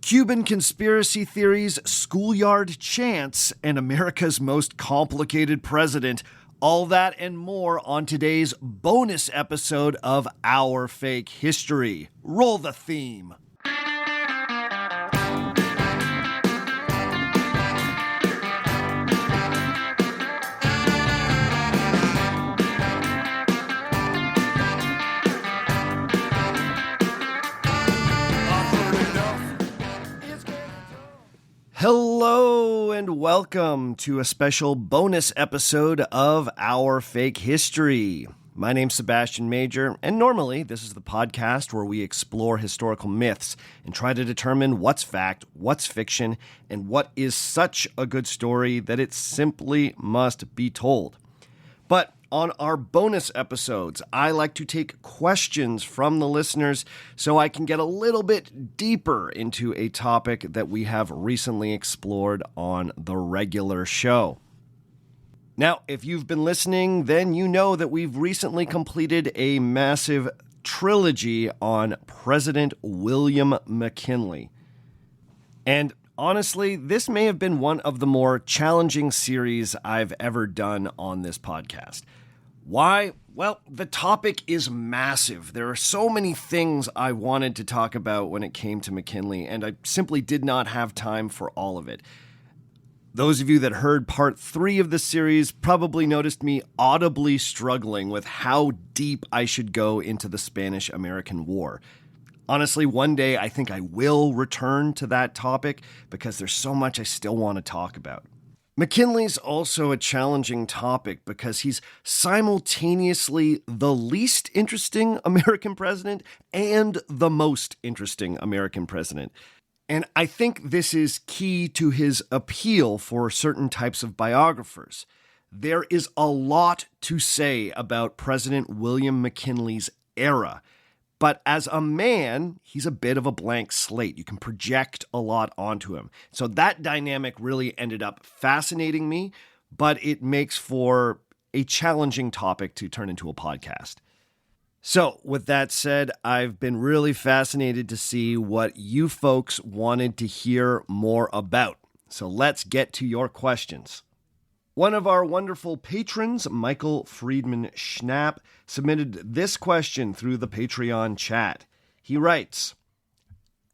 Cuban conspiracy theories, Schoolyard, Chants, and America's most complicated president. All that and more on today's bonus episode of Our Fake History. Roll the theme. Hello and welcome to a special bonus episode of Our Fake History. My name's Sebastian Major, and normally this is the podcast where we explore historical myths and try to determine what's fact, what's fiction, and what is such a good story that it simply must be told. But on our bonus episodes, I like to take questions from the listeners so I can get a little bit deeper into a topic that we have recently explored on the regular show. Now, if you've been listening, then you know that we've recently completed a massive trilogy on President William McKinley. And honestly, this may have been one of the more challenging series I've ever done on this podcast. Why? Well, the topic is massive. There are so many things I wanted to talk about when it came to McKinley, and I simply did not have time for all of it. Those of you that heard part 3 of the series probably noticed me audibly struggling with how deep I should go into the Spanish-American War. Honestly, one day I think I will return to that topic because there's so much I still want to talk about. McKinley's also a challenging topic because he's simultaneously the least interesting American president and the most interesting American president. And I think this is key to his appeal for certain types of biographers. There is a lot to say about President William McKinley's era. But as a man, he's a bit of a blank slate. You can project a lot onto him. So that dynamic really ended up fascinating me, but it makes for a challenging topic to turn into a podcast. So with that said, I've been really fascinated to see what you folks wanted to hear more about. So let's get to your questions. One of our wonderful patrons, Michael Friedman Schnapp, submitted this question through the Patreon chat. He writes,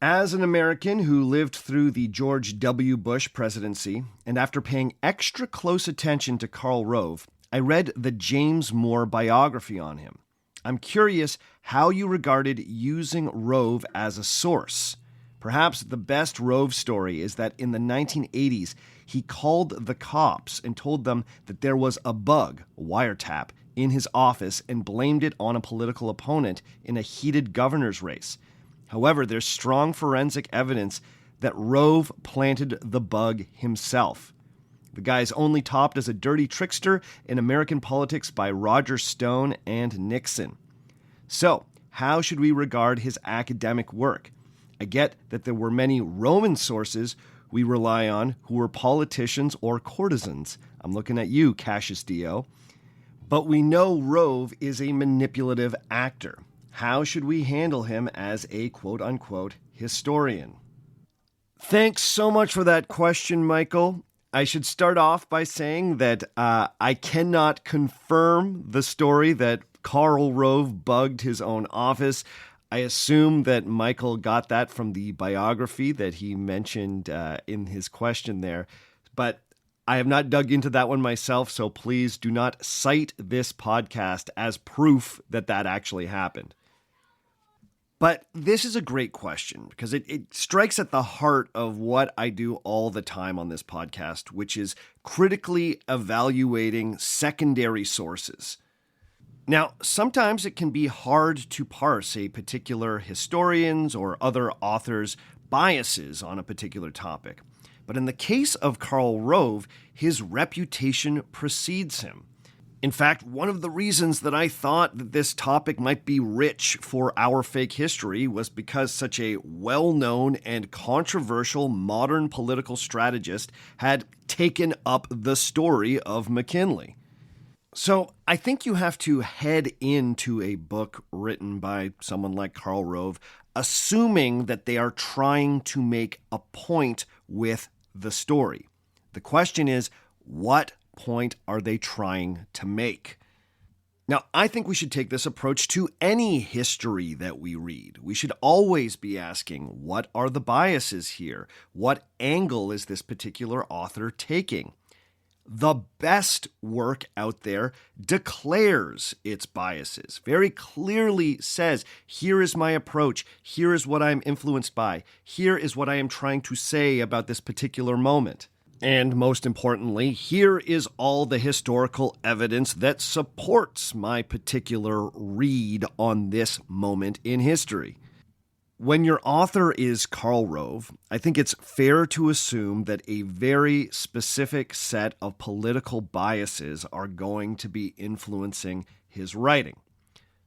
as an American who lived through the George W. Bush presidency, and after paying extra close attention to Karl Rove, I read the James Moore biography on him. I'm curious how you regarded using Rove as a source. Perhaps the best Rove story is that in the 1980s, he called the cops and told them that there was a bug, a wiretap, in his office and blamed it on a political opponent in a heated governor's race. However, there's strong forensic evidence that Rove planted the bug himself. The guy is only topped as a dirty trickster in American politics by Roger Stone and Nixon. So, how should we regard his academic work? I get that there were many Roman sources we rely on who were politicians or courtesans. I'm looking at you, Cassius Dio. But we know Rove is a manipulative actor. How should we handle him as a quote-unquote historian? Thanks so much for that question, Michael. I should start off by saying that I cannot confirm the story that Karl Rove bugged his own office. I assume that Michael got that from the biography that he mentioned in his question there, but I have not dug into that one myself, so please do not cite this podcast as proof that that actually happened. But this is a great question because it strikes at the heart of what I do all the time on this podcast, which is critically evaluating secondary sources. Now, sometimes it can be hard to parse a particular historian's or other author's biases on a particular topic. But in the case of Karl Rove, his reputation precedes him. In fact, one of the reasons that I thought that this topic might be rich for Our Fake History was because such a well-known and controversial modern political strategist had taken up the story of McKinley. So I think you have to head into a book written by someone like Karl Rove, assuming that they are trying to make a point with the story. The question is, what point are they trying to make? Now, I think we should take this approach to any history that we read. We should always be asking, what are the biases here? What angle is this particular author taking? The best work out there declares its biases, very clearly says, here is my approach, here is what I'm influenced by, here is what I am trying to say about this particular moment. And most importantly, here is all the historical evidence that supports my particular read on this moment in history. When your author is Karl Rove, I think it's fair to assume that a very specific set of political biases are going to be influencing his writing.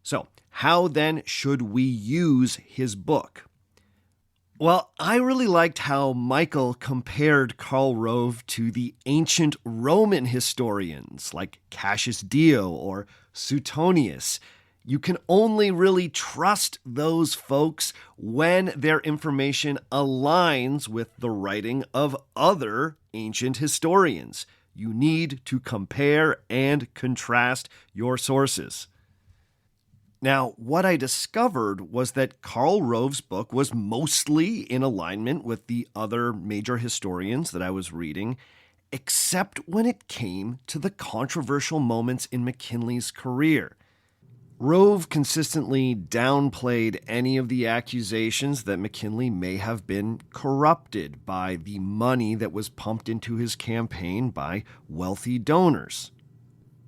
So, how then should we use his book? Well, I really liked how Michael compared Karl Rove to the ancient Roman historians like Cassius Dio or Suetonius. You can only really trust those folks when their information aligns with the writing of other ancient historians. You need to compare and contrast your sources. Now, what I discovered was that Karl Rove's book was mostly in alignment with the other major historians that I was reading, except when it came to the controversial moments in McKinley's career. Rove consistently downplayed any of the accusations that McKinley may have been corrupted by the money that was pumped into his campaign by wealthy donors.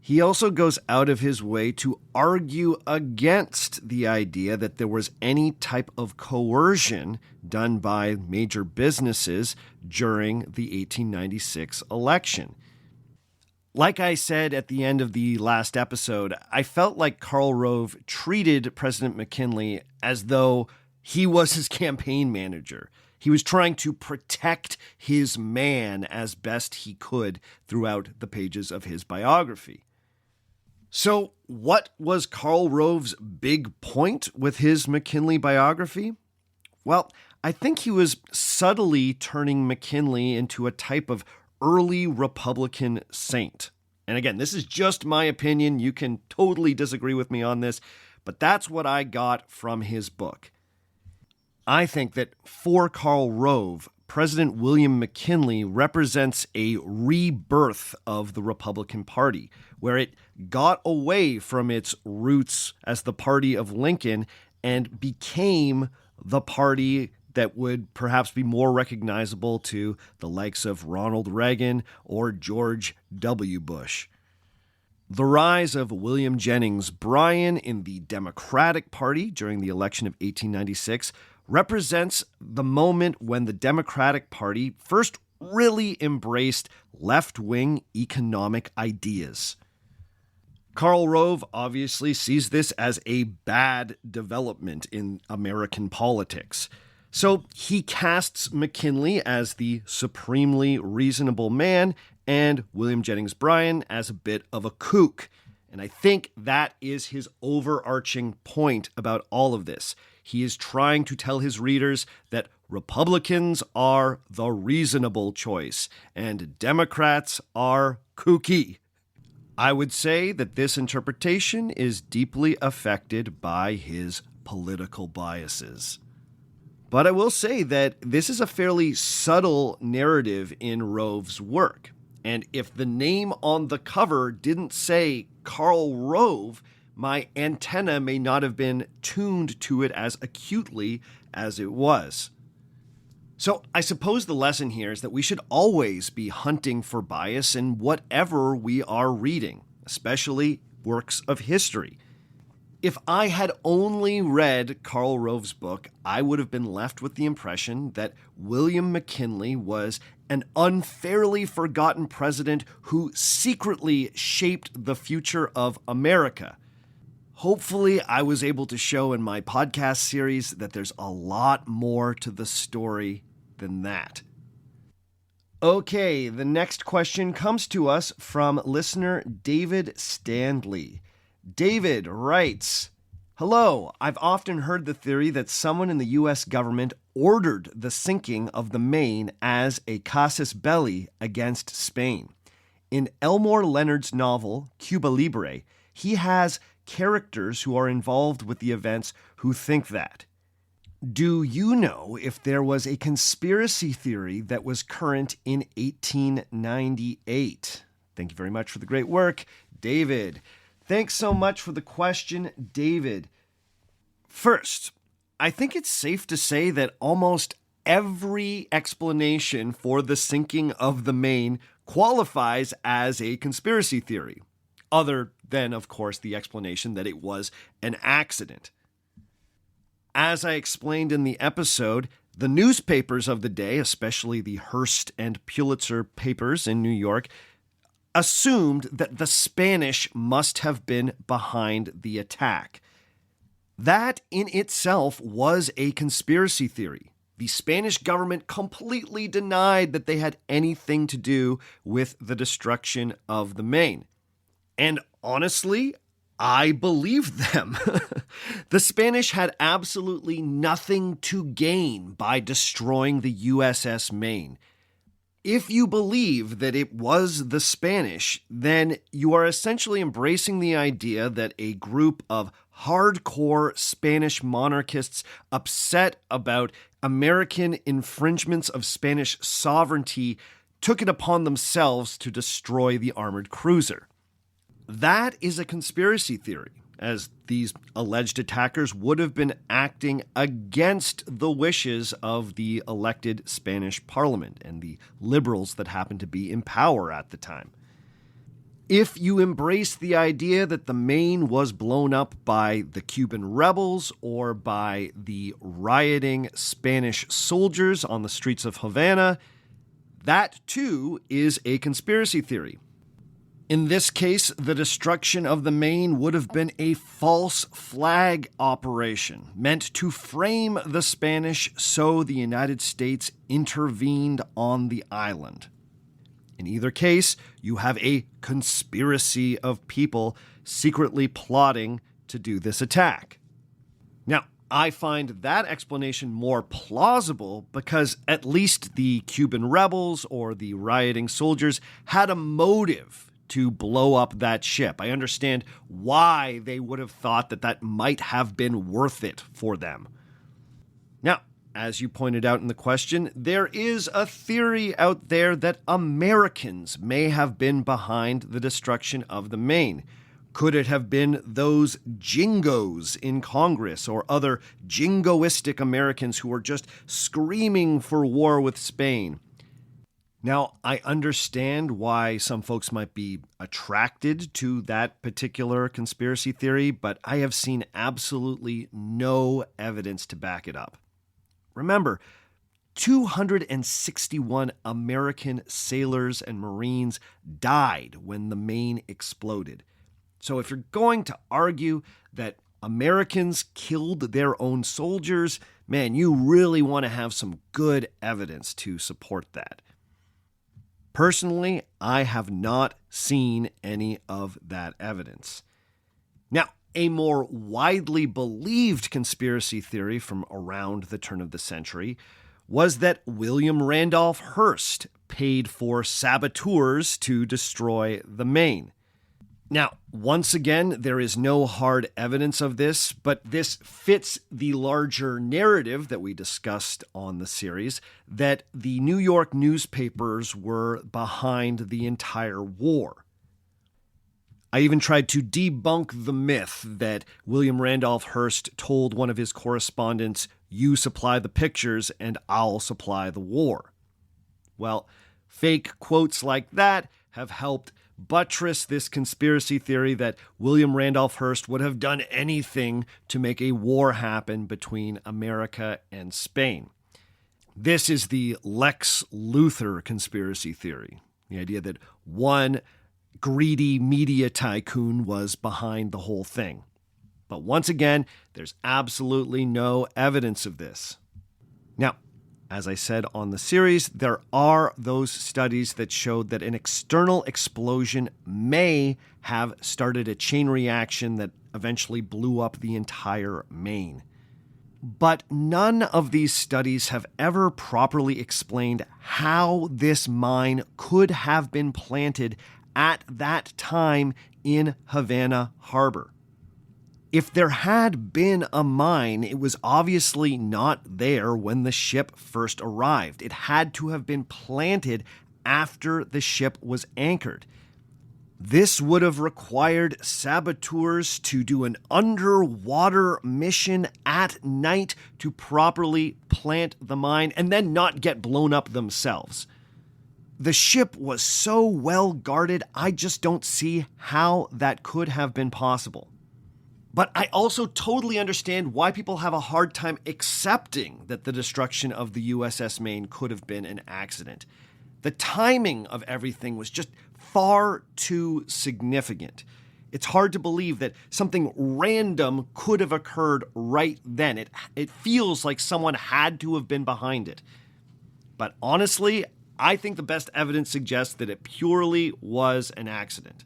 He also goes out of his way to argue against the idea that there was any type of coercion done by major businesses during the 1896 election. Like I said at the end of the last episode, I felt like Karl Rove treated President McKinley as though he was his campaign manager. He was trying to protect his man as best he could throughout the pages of his biography. So, what was Karl Rove's big point with his McKinley biography? Well, I think he was subtly turning McKinley into a type of early Republican saint. And again, this is just my opinion. You can totally disagree with me on this, but that's what I got from his book. I think that for Karl Rove, President William McKinley represents a rebirth of the Republican Party, where it got away from its roots as the party of Lincoln and became the party that would perhaps be more recognizable to the likes of Ronald Reagan or George W. Bush. The rise of William Jennings Bryan in the Democratic Party during the election of 1896 represents the moment when the Democratic Party first really embraced left-wing economic ideas. Karl Rove obviously sees this as a bad development in American politics. So he casts McKinley as the supremely reasonable man and William Jennings Bryan as a bit of a kook. And I think that is his overarching point about all of this. He is trying to tell his readers that Republicans are the reasonable choice and Democrats are kooky. I would say that this interpretation is deeply affected by his political biases. But I will say that this is a fairly subtle narrative in Rove's work. And if the name on the cover didn't say Karl Rove, my antenna may not have been tuned to it as acutely as it was. So I suppose the lesson here is that we should always be hunting for bias in whatever we are reading, especially works of history. If I had only read Karl Rove's book, I would have been left with the impression that William McKinley was an unfairly forgotten president who secretly shaped the future of America. Hopefully, I was able to show in my podcast series that there's a lot more to the story than that. Okay, the next question comes to us from listener David Standley. David writes, "Hello, I've often heard the theory that someone in the U.S. government ordered the sinking of the Maine as a casus belli against Spain. In Elmore Leonard's novel, Cuba Libre, he has characters who are involved with the events who think that. Do you know if there was a conspiracy theory that was current in 1898? Thank you very much for the great work, David." Thanks so much for the question, David. First, I think it's safe to say that almost every explanation for the sinking of the Maine qualifies as a conspiracy theory, other than, of course, the explanation that it was an accident. As I explained in the episode, the newspapers of the day, especially the Hearst and Pulitzer papers in New York, assumed that the Spanish must have been behind the attack. That in itself was a conspiracy theory. The Spanish government completely denied that they had anything to do with the destruction of the Maine. And honestly, I believe them. The Spanish had absolutely nothing to gain by destroying the USS Maine. If you believe that it was the Spanish, then you are essentially embracing the idea that a group of hardcore Spanish monarchists upset about American infringements of Spanish sovereignty took it upon themselves to destroy the armored cruiser. That is a conspiracy theory, as these alleged attackers would have been acting against the wishes of the elected Spanish parliament and the liberals that happened to be in power at the time. If you embrace the idea that the Maine was blown up by the Cuban rebels or by the rioting Spanish soldiers on the streets of Havana, that too is a conspiracy theory. In this case, the destruction of the Maine would have been a false flag operation meant to frame the Spanish so the United States intervened on the island. In either case, you have a conspiracy of people secretly plotting to do this attack. Now, I find that explanation more plausible because at least the Cuban rebels or the rioting soldiers had a motive to blow up that ship. I understand why they would have thought that that might have been worth it for them. Now, as you pointed out in the question, there is a theory out there that Americans may have been behind the destruction of the Maine. Could it have been those jingos in Congress or other jingoistic Americans who were just screaming for war with Spain? Now, I understand why some folks might be attracted to that particular conspiracy theory, but I have seen absolutely no evidence to back it up. Remember, 261 American sailors and Marines died when the Maine exploded. So if you're going to argue that Americans killed their own soldiers, man, you really want to have some good evidence to support that. Personally, I have not seen any of that evidence. Now, a more widely believed conspiracy theory from around the turn of the century was that William Randolph Hearst paid for saboteurs to destroy the Maine. Now, once again, there is no hard evidence of this, but this fits the larger narrative that we discussed on the series, that the New York newspapers were behind the entire war. I even tried to debunk the myth that William Randolph Hearst told one of his correspondents, "You supply the pictures and I'll supply the war." Well, fake quotes like that have helped buttress this conspiracy theory that William Randolph Hearst would have done anything to make a war happen between America and Spain. This is the Lex Luthor conspiracy theory, the idea that one greedy media tycoon was behind the whole thing. But once again, there's absolutely no evidence of this. Now, As I said on the series, there are those studies that showed that an external explosion may have started a chain reaction that eventually blew up the entire Maine. But none of these studies have ever properly explained how this mine could have been planted at that time in Havana Harbor. If there had been a mine, it was obviously not there when the ship first arrived. It had to have been planted after the ship was anchored. This would have required saboteurs to do an underwater mission at night to properly plant the mine and then not get blown up themselves. The ship was so well guarded, I just don't see how that could have been possible. But I also totally understand why people have a hard time accepting that the destruction of the USS Maine could have been an accident. The timing of everything was just far too significant. It's hard to believe that something random could have occurred right then. It feels like someone had to have been behind it. But honestly, I think the best evidence suggests that it purely was an accident.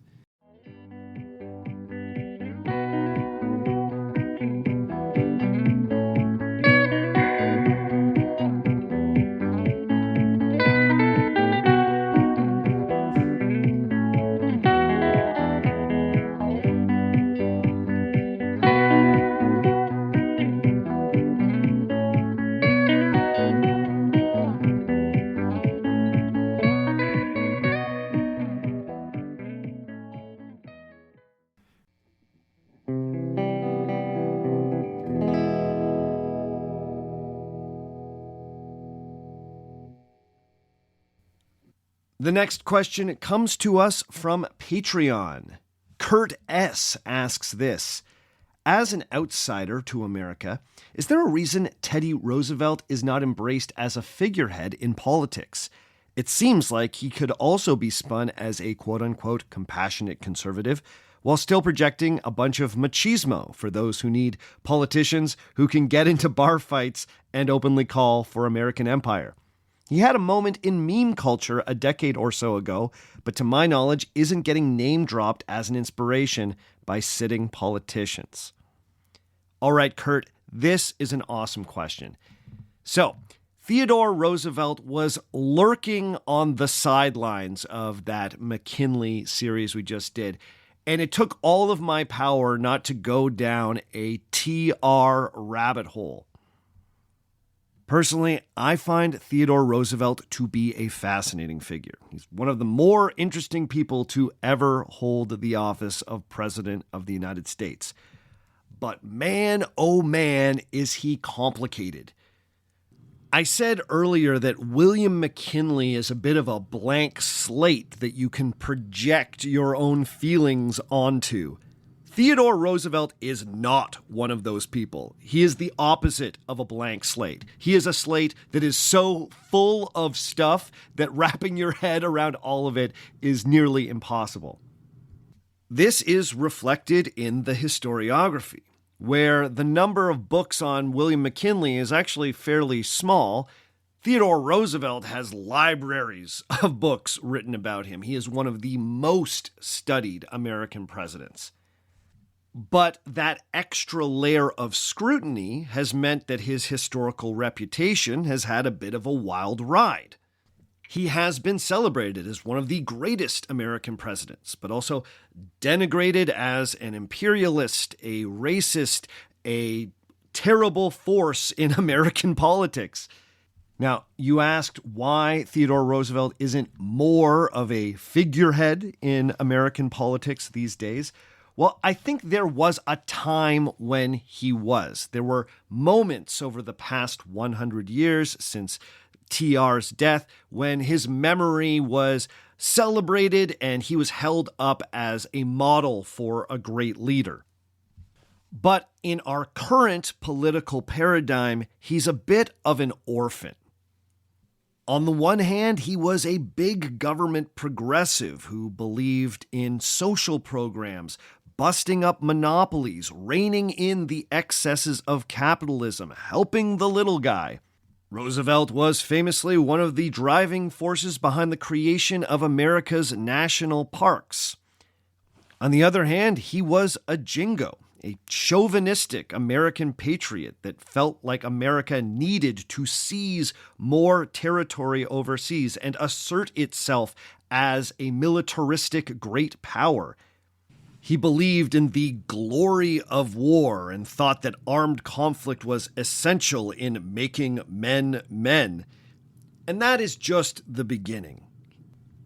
The next question comes to us from Patreon. Kurt S. asks this: as an outsider to America, is there a reason Teddy Roosevelt is not embraced as a figurehead in politics? It seems like he could also be spun as a quote-unquote compassionate conservative, while still projecting a bunch of machismo for those who need politicians who can get into bar fights and openly call for American empire. He had a moment in meme culture a decade or so ago, but to my knowledge isn't getting name-dropped as an inspiration by sitting politicians. All right, Kurt, this is an awesome question. So, Theodore Roosevelt was lurking on the sidelines of that McKinley series we just did, and it took all of my power not to go down a TR rabbit hole. Personally, I find Theodore Roosevelt to be a fascinating figure. He's one of the more interesting people to ever hold the office of President of the United States. But man, oh man, is he complicated. I said earlier that William McKinley is a bit of a blank slate that you can project your own feelings onto. Theodore Roosevelt is not one of those people. He is the opposite of a blank slate. He is a slate that is so full of stuff that wrapping your head around all of it is nearly impossible. This is reflected in the historiography, where the number of books on William McKinley is actually fairly small. Theodore Roosevelt has libraries of books written about him. He is one of the most studied American presidents. But that extra layer of scrutiny has meant that his historical reputation has had a bit of a wild ride. He has been celebrated as one of the greatest American presidents, but also denigrated as an imperialist, a racist, a terrible force in American politics. Now, you asked why Theodore Roosevelt isn't more of a figurehead in American politics these days. Well, I think there was a time when he was. There were moments over the past 100 years since TR's death when his memory was celebrated and he was held up as a model for a great leader. But in our current political paradigm, he's a bit of an orphan. On the one hand, he was a big government progressive who believed in social programs, busting up monopolies, reining in the excesses of capitalism, helping the little guy. Roosevelt was famously one of the driving forces behind the creation of America's national parks. On the other hand, he was a jingo, a chauvinistic American patriot that felt like America needed to seize more territory overseas and assert itself as a militaristic great power. He believed in the glory of war and thought that armed conflict was essential in making men men. And that is just the beginning.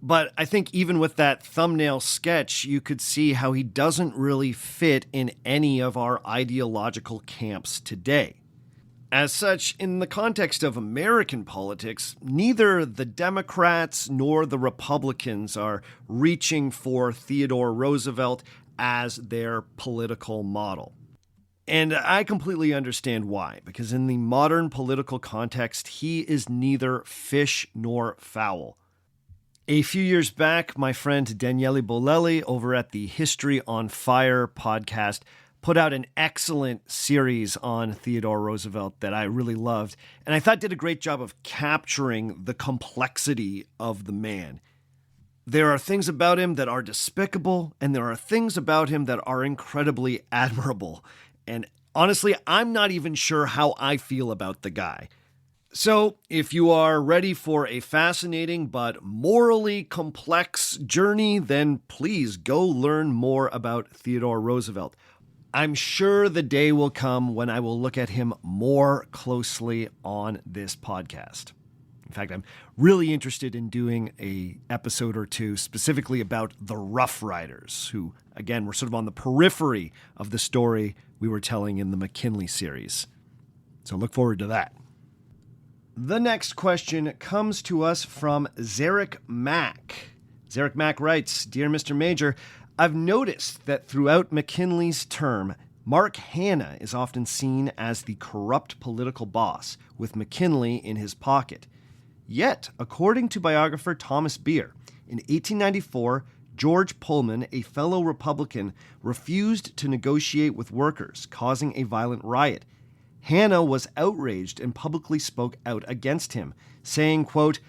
But I think even with that thumbnail sketch, you could see how he doesn't really fit in any of our ideological camps today. As such, in the context of American politics, neither the Democrats nor the Republicans are reaching for Theodore Roosevelt as their political model. And I completely understand why, because in the modern political context, he is neither fish nor fowl. A few years back, my friend Daniele Bolelli over at the History on Fire podcast put out an excellent series on Theodore Roosevelt that I really loved, and I thought did a great job of capturing the complexity of the man. There are things about him that are despicable, and there are things about him that are incredibly admirable. And honestly, I'm not even sure how I feel about the guy. So, if you are ready for a fascinating but morally complex journey, then please go learn more about Theodore Roosevelt. I'm sure the day will come when I will look at him more closely on this podcast. In fact, I'm really interested in doing an episode or two specifically about the Rough Riders, who, again, were sort of on the periphery of the story we were telling in the McKinley series. So look forward to that. The next question comes to us from Zarek Mack. Zarek Mack writes, "Dear Mr. Major, I've noticed that throughout McKinley's term, Marc Hanna is often seen as the corrupt political boss, with McKinley in his pocket. Yet, according to biographer Thomas Beer, in 1894, George Pullman, a fellow Republican, refused to negotiate with workers, causing a violent riot. Hanna was outraged and publicly spoke out against him, saying, quote,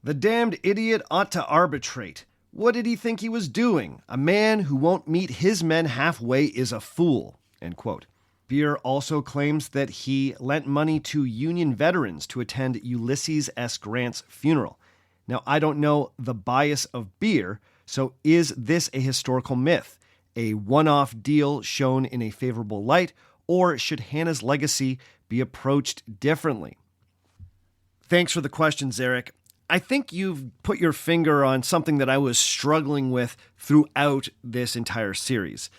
'The damned idiot ought to arbitrate. What did he think he was doing? A man who won't meet his men halfway is a fool,' end quote." Beer also claims that he lent money to Union veterans to attend Ulysses S. Grant's funeral. Now, I don't know the bias of Beer, so is this a historical myth, a one-off deal shown in a favorable light, or should Hanna's legacy be approached differently? Thanks for the question, Zarek. I think you've put your finger on something that I was struggling with throughout this entire series.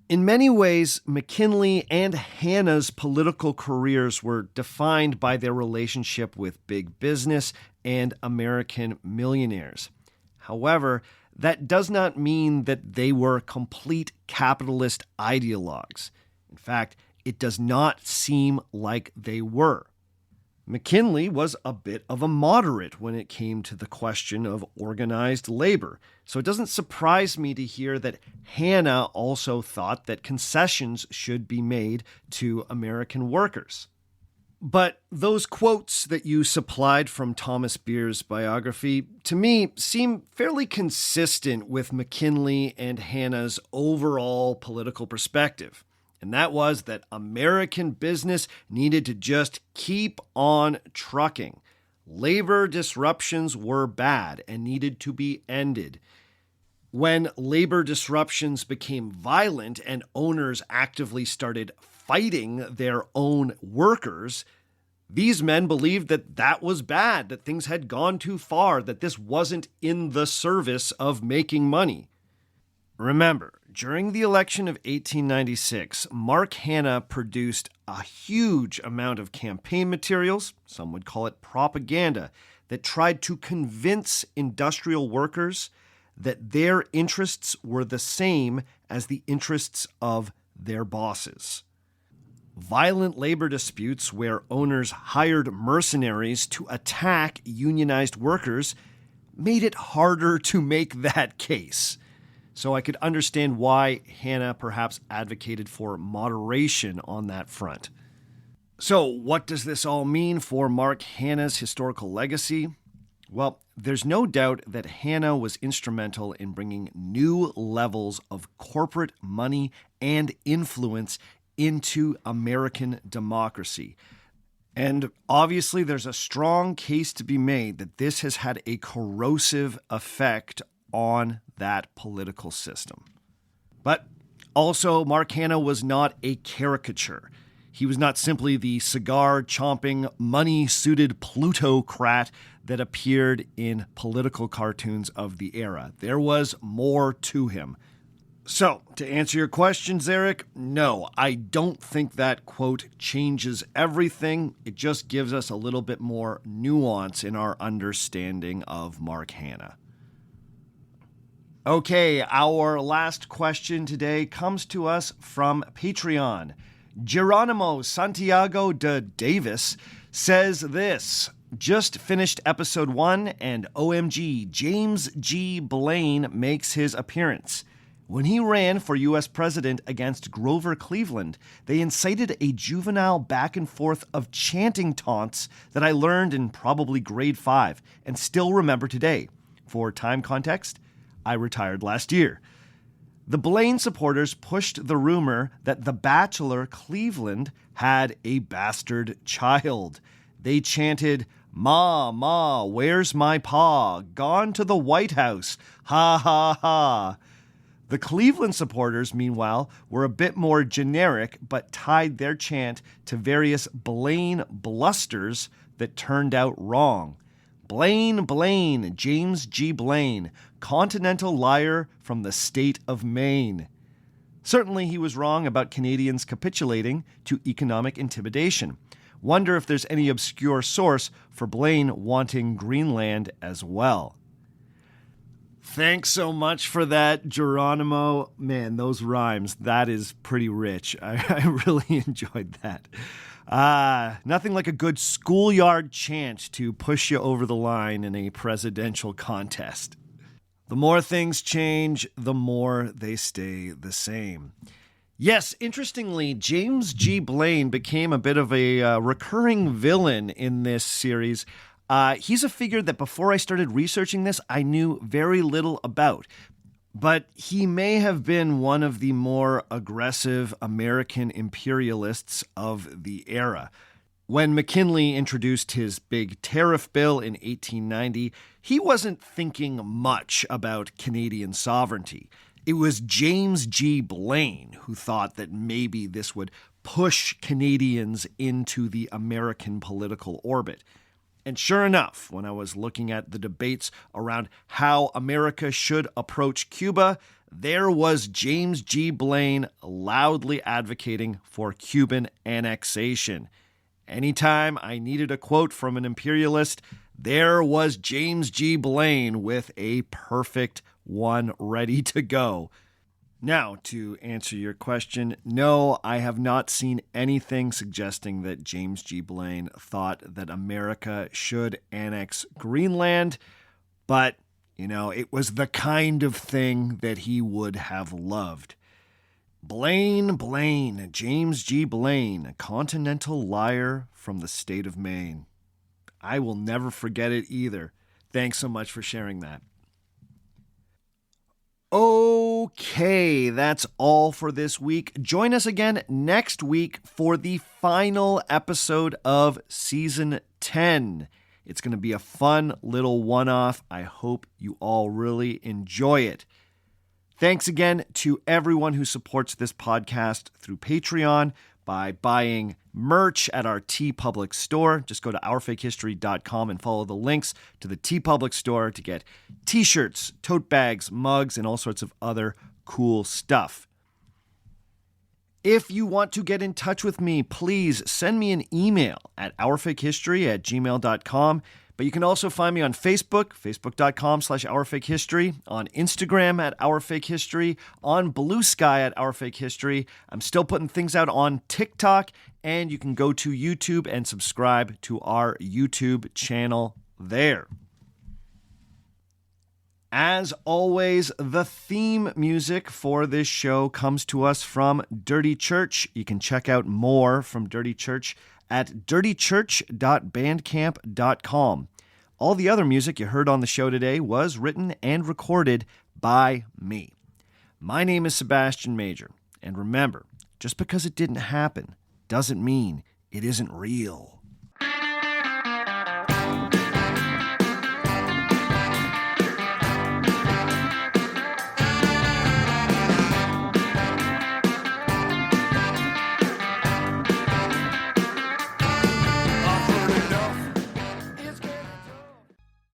In many ways, McKinley and Hanna's political careers were defined by their relationship with big business and American millionaires. However, that does not mean that they were complete capitalist ideologues. In fact, it does not seem like they were. McKinley was a bit of a moderate when it came to the question of organized labor, so it doesn't surprise me to hear that Hanna also thought that concessions should be made to American workers. But those quotes that you supplied from Thomas Beer's biography, to me, seem fairly consistent with McKinley and Hanna's overall political perspective. And that was that American business needed to just keep on trucking. Labor disruptions were bad and needed to be ended. When labor disruptions became violent and owners actively started fighting their own workers, these men believed that that was bad, that things had gone too far, that this wasn't in the service of making money. Remember, during the election of 1896, Marc Hanna produced a huge amount of campaign materials, some would call it propaganda, that tried to convince industrial workers that their interests were the same as the interests of their bosses. Violent labor disputes where owners hired mercenaries to attack unionized workers made it harder to make that case. So I could understand why Hanna perhaps advocated for moderation on that front. So, what does this all mean for Marc Hanna's historical legacy? Well, there's no doubt that Hanna was instrumental in bringing new levels of corporate money and influence into American democracy. And obviously, there's a strong case to be made that this has had a corrosive effect on that political system. But also, Marc Hanna was not a caricature. He was not simply the cigar-chomping, money-suited plutocrat that appeared in political cartoons of the era. There was more to him. So, to answer your questions, Eric, no, I don't think that quote changes everything. It just gives us a little bit more nuance in our understanding of Marc Hanna. Okay, our last question today comes to us from Patreon. Geronimo Santiago de Davis says this: just finished episode 1 and OMG, James G. Blaine makes his appearance. When he ran for U.S. president against Grover Cleveland, they incited a juvenile back and forth of chanting taunts that I learned in probably grade 5 and still remember today. For time context, I retired last year. The Blaine supporters pushed the rumor that the bachelor Cleveland had a bastard child. They chanted, "Ma, ma, where's my pa? Gone to the White House. Ha, ha, ha." The Cleveland supporters, meanwhile, were a bit more generic, but tied their chant to various Blaine blusters that turned out wrong. Blaine, Blaine, James G. Blaine, continental liar from the state of Maine. Certainly he was wrong about Canadians capitulating to economic intimidation. Wonder if there's any obscure source for Blaine wanting Greenland as well. Thanks so much for that, Geronimo. Man, those rhymes, that is pretty rich. I really enjoyed that. Nothing like a good schoolyard chant to push you over the line in a presidential contest. The more things change, the more they stay the same. Yes, interestingly, James G. Blaine became a bit of a recurring villain in this series. He's a figure that before I started researching this, I knew very little about. But he may have been one of the more aggressive American imperialists of the era. When McKinley introduced his big tariff bill in 1890, he wasn't thinking much about Canadian sovereignty. It was James G. Blaine who thought that maybe this would push Canadians into the American political orbit. And sure enough, when I was looking at the debates around how America should approach Cuba, there was James G. Blaine loudly advocating for Cuban annexation. Anytime I needed a quote from an imperialist, there was James G. Blaine with a perfect one ready to go. Now, to answer your question, no, I have not seen anything suggesting that James G. Blaine thought that America should annex Greenland, but, it was the kind of thing that he would have loved. Blaine, James G. Blaine, a continental liar from the state of Maine. I will never forget it either. Thanks so much for sharing that. Okay, that's all for this week. Join us again next week for the final episode of Season 10. It's going to be a fun little one-off. I hope you all really enjoy it. Thanks again to everyone who supports this podcast through Patreon by buying merch at our TeePublic store. Just go to ourfakehistory.com and follow the links to the TeePublic store to get t-shirts, tote bags, mugs, and all sorts of other cool stuff. If you want to get in touch with me, please send me an email at ourfakehistory@gmail.com. But you can also find me on Facebook, facebook.com/ourfakehistory, on Instagram at ourfakehistory, on Blue Sky at ourfakehistory. I'm still putting things out on TikTok, and you can go to YouTube and subscribe to our YouTube channel there. As always, the theme music for this show comes to us from Dirty Church. You can check out more from Dirty Church at dirtychurch.bandcamp.com. All the other music you heard on the show today was written and recorded by me. My name is Sebastian Major, and remember, just because it didn't happen doesn't mean it isn't real.